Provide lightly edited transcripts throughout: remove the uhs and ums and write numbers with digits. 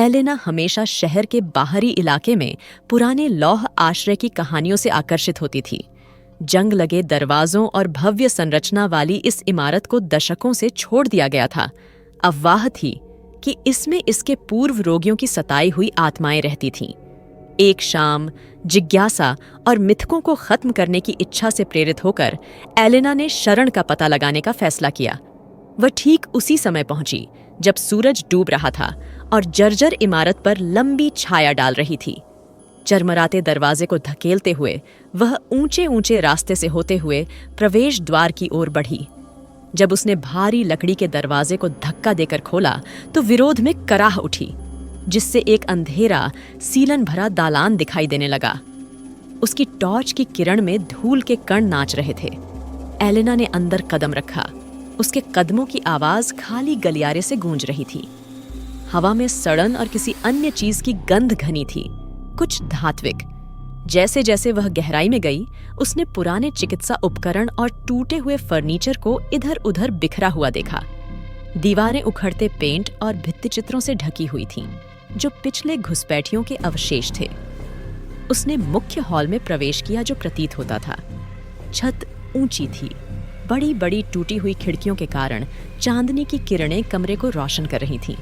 Elena हमेशा शहर के बाहरी इलाके में पुराने लौह आश्रय की कहानियों से आकर्षित होती थी। जंग लगे दरवाजों और भव्य संरचना वाली इस इमारत को दशकों से छोड़ दिया गया था। अफवाह थी कि इसमें इसके पूर्व रोगियों की सताई हुई आत्माएं रहती थीं। एक शाम जिज्ञासा और मिथकों को खत्म करने की इच्छा से प्रेरित होकर एलेना ने शरण का पता लगाने का फैसला किया। वह ठीक उसी समय पहुंची जब सूरज डूब रहा था और जर्जर इमारत पर लंबी छाया डाल रही थी। चरमराते दरवाजे को धकेलते हुए वह ऊंचे ऊंचे रास्ते से होते हुए प्रवेश द्वार की ओर बढ़ी। जब उसने भारी लकड़ी के दरवाजे को धक्का देकर खोला तो विरोध में कराह उठी, जिससे एक अंधेरा सीलन भरा दालान दिखाई देने लगा। उसकी टॉर्च की किरण में धूल के कण नाच रहे थे। एलेना ने अंदर कदम रखा। उसके कदमों की आवाज खाली गलियारे से गूंज रही थी। हवा में सड़न और किसी अन्य चीज की गंध घनी थी, कुछ धात्विक। जैसे जैसे वह गहराई में गई, उसने पुराने चिकित्सा उपकरण और टूटे हुए फर्नीचर को इधर उधर बिखरा हुआ देखा। दीवारें उखड़ते पेंट और भित्तिचित्रों से ढकी हुई थीं, जो पिछले घुसपैठियों के अवशेष थे। उसने मुख्य हॉल में प्रवेश किया, जो प्रतीत होता था। छत ऊंची थी। बड़ी बड़ी टूटी हुई खिड़कियों के कारण चांदनी की किरणें कमरे को रोशन कर रही थीं।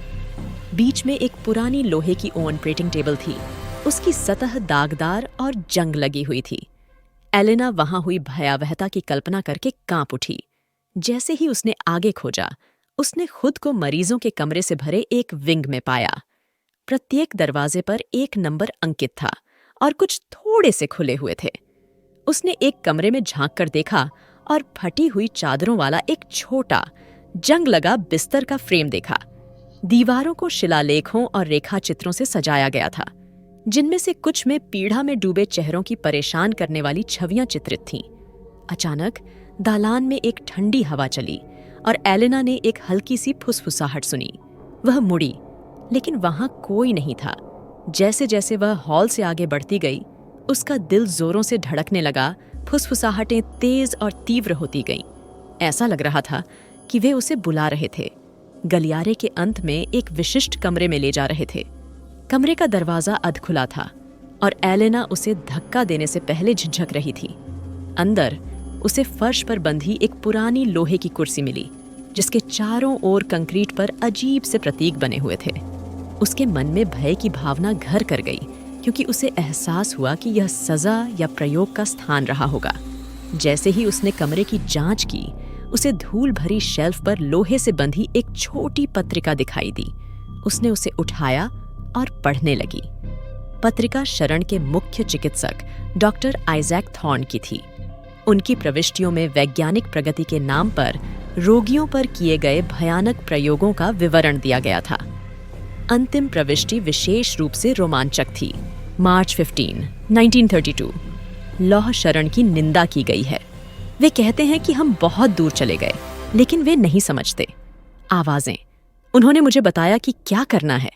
बीच में एक पुरानी लोहे की ऑपरेटिंग टेबल थी। उसकी सतह दागदार और जंग लगी हुई थी। एलेना वहां हुई भयावहता की कल्पना करके कांप उठी। जैसे ही उसने आगे खोजा, उसने खुद को मरीजों के कमरे से भरे एक विंग में पाया। प्रत्येक दरवाजे पर एक नंबर अंकित था और कुछ थोड़े से खुले हुए थे। उसने एक कमरे में झांक कर देखा और फटी हुई चादरों वाला एक छोटा जंग लगा बिस्तर का फ्रेम देखा। दीवारों को शिलालेखों और रेखाचित्रों से सजाया गया था, जिनमें से कुछ में पीड़ा में डूबे चेहरों की परेशान करने वाली छवियां चित्रित थीं। अचानक दालान में एक ठंडी हवा चली और एलेना ने एक हल्की सी फुसफुसाहट सुनी। वह मुड़ी, लेकिन वहां कोई नहीं था। जैसे जैसे वह हॉल से आगे बढ़ती गई, उसका दिल जोरों से धड़कने लगा। फुसफुसाहटें तेज और तीव्र होती गईं। ऐसा लग रहा था कि वे उसे बुला रहे थे। गलियारे के अंत में एक विशिष्ट कमरे में ले जा रहे थे। कमरे का दरवाजा अधखुला था और एलेना उसे धक्का देने से पहले झिझक रही थी। अंदर उसे फर्श पर बंधी एक पुरानी लोहे की कुर्सी मिली, जिसके चारों ओर कंक्रीट पर अजीब से प्रतीक बने हुए थे। उसके मन में भय की भावना घर कर गई, क्योंकि उसे एहसास हुआ कि यह सजा या प्रयोग का स्थान रहा होगा। जैसे ही उसने कमरे की जांच की, उसे धूल भरी शेल्फ पर लोहे से बंधी एक छोटी पत्रिका दिखाई दी। उसने उसे उठाया और पढ़ने लगी। पत्रिका शरण के मुख्य चिकित्सक डॉक्टर आइजैक थॉर्न की थी। उनकी प्रविष्टियों में वैज्ञानिक प्रगति के नाम पर रोगियों पर किए गए भयानक प्रयोगों का विवरण दिया गया था। अंतिम प्रविष्टि विशेष रूप से रोमांचक थी। मार्च 15, 1932। लौह शरण की निंदा की गई है। वे कहते हैं कि हम बहुत दूर चले गए, लेकिन वे नहीं समझते। आवाजें। उन्होंने मुझे बताया कि क्या करना है।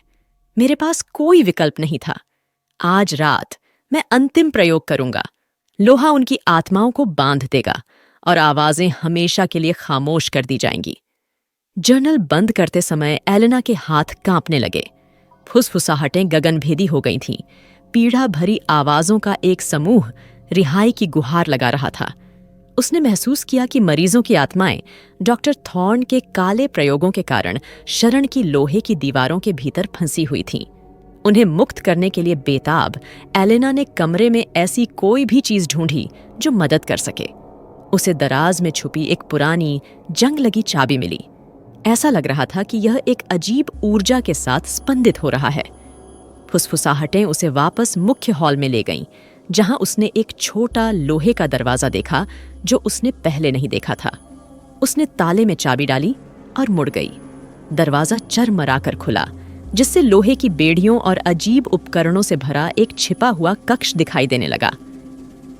मेरे पास कोई विकल्प नहीं था। आज रात मैं अंतिम प्रयोग करूंगा। लोहा उनकी आत्माओं को बांध देगा और आवाजें हमेशा के लिए खामोश कर दी जाएंगी। जर्नल बंद करते समय एलेना के हाथ कांपने लगे। फुसफुसाहटें गगनभेदी हो गई थीं। पीड़ा भरी आवाजों का एक समूह रिहाई की गुहार लगा रहा था। उसने महसूस किया कि मरीजों की आत्माएं डॉक्टर थॉर्न के काले प्रयोगों के कारण शरण की लोहे की दीवारों के भीतर फंसी हुई थीं। उन्हें मुक्त करने के लिए बेताब एलेना ने कमरे में ऐसी कोई भी चीज ढूंढी जो मदद कर सके। उसे दराज में छुपी एक पुरानी जंग लगी चाबी मिली। ऐसा लग रहा था कि यह एक अजीब ऊर्जा के साथ स्पंदित हो रहा है। फुसफुसाहटें उसे वापस मुख्य हॉल में ले गईं, जहां उसने एक छोटा लोहे का दरवाजा देखा जो उसने पहले नहीं देखा था। उसने ताले में चाबी डाली और मुड़ गई। दरवाजा चरमराकर खुला, जिससे लोहे की बेड़ियों और अजीब उपकरणों से भरा एक छिपा हुआ कक्ष दिखाई देने लगा।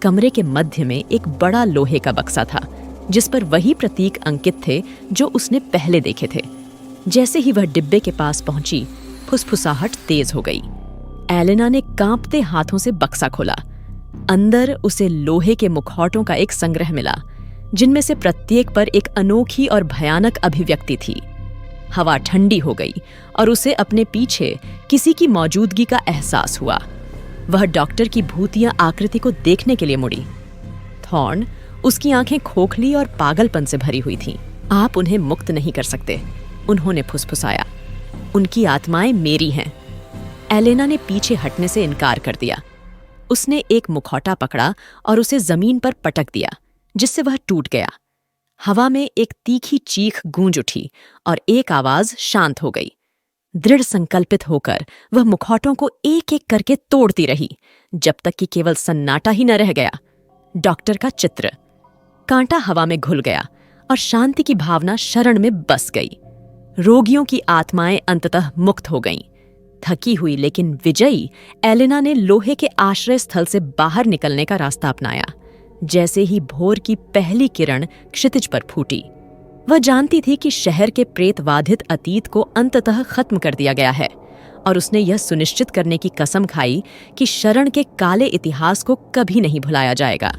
कमरे के मध्य में एक बड़ा लोहे का बक्सा था, जिस पर वही प्रतीक अंकित थे जो उसने पहले देखे थे। जैसे ही वह डिब्बे के पास पहुंची, फुसफुसाहट तेज हो गई। एलेना ने कांपते हाथों से बक्सा खोला। अंदर उसे लोहे के मुखौटों का एक संग्रह मिला, जिनमें से प्रत्येक पर एक अनोखी और भयानक अभिव्यक्ति थी। हवा ठंडी हो गई और उसे अपने पीछे किसी की मौजूदगी का एहसास हुआ। वह डॉक्टर की भूतिया आकृति को देखने के लिए मुड़ी। थॉर्न, उसकी आंखें खोखली और पागलपन से भरी हुई थीं। आप उन्हें मुक्त नहीं कर सकते, उन्होंने फुसफुसाया। उनकी आत्माएं मेरी हैं। एलेना ने पीछे हटने से इनकार कर दिया। उसने एक मुखौटा पकड़ा और उसे जमीन पर पटक दिया, जिससे वह टूट गया। हवा में एक तीखी चीख गूंज उठी और एक आवाज शांत हो गई। दृढ़ संकल्पित होकर वह मुखौटों को एक एक करके तोड़ती रही, जब तक कि केवल सन्नाटा ही न रह गया। डॉक्टर का चित्र। कांटा हवा में घुल गया और शांति की भावना शरण में बस गई। रोगियों की आत्माएं अंततः मुक्त हो गईं। थकी हुई लेकिन विजयी एलेना ने लोहे के आश्रय स्थल से बाहर निकलने का रास्ता अपनाया। जैसे ही भोर की पहली किरण क्षितिज पर फूटी, वह जानती थी कि शहर के प्रेतवाधित अतीत को अंततः खत्म कर दिया गया है, और उसने यह सुनिश्चित करने की कसम खाई कि शरण के काले इतिहास को कभी नहीं भुलाया जाएगा।